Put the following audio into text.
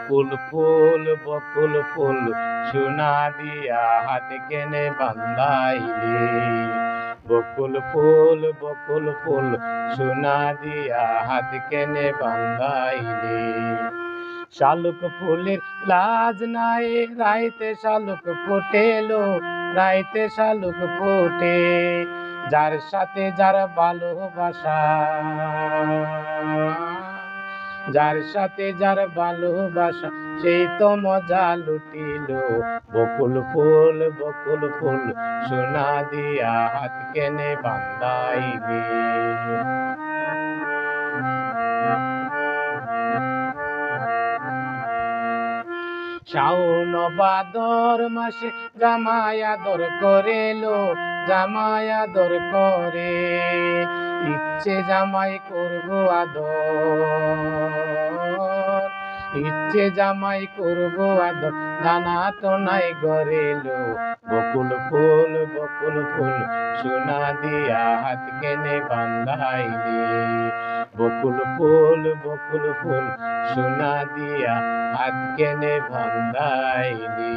ফুল ফুল বকুল ফুল সোনা দিয়া হাত কেনে বান্ধাইলি। বকুল ফুল সোনা দিয়া হাত কেনে বান্ধাইলি। শালুক ফুলের লাজ নাই রাইতে শালুক ফোটেলো, রাইতে শালুক ফোটে। যার সাথে যার ভালোবাসা, যার সাথে যার ভালোবাসা সেই তো মজা লুটিল। বকুল ফুল সোনা দিয়া হাত কেনে বান্ধাইলি। শাওন ভাদর মাসে জামাই আদর করেলো, জামাই আদর করে। ইচ্ছে জামাই করবো আদর, ইচ্ছে জামাই করবো আদর, জানা তো নাই গরেলো। বকুল ফুল সোনা দিয়া হাত কেনে বান্ধাইলি। বকুল ফুল সোনা দিয়া হাত কেনে বান্ধাইলি।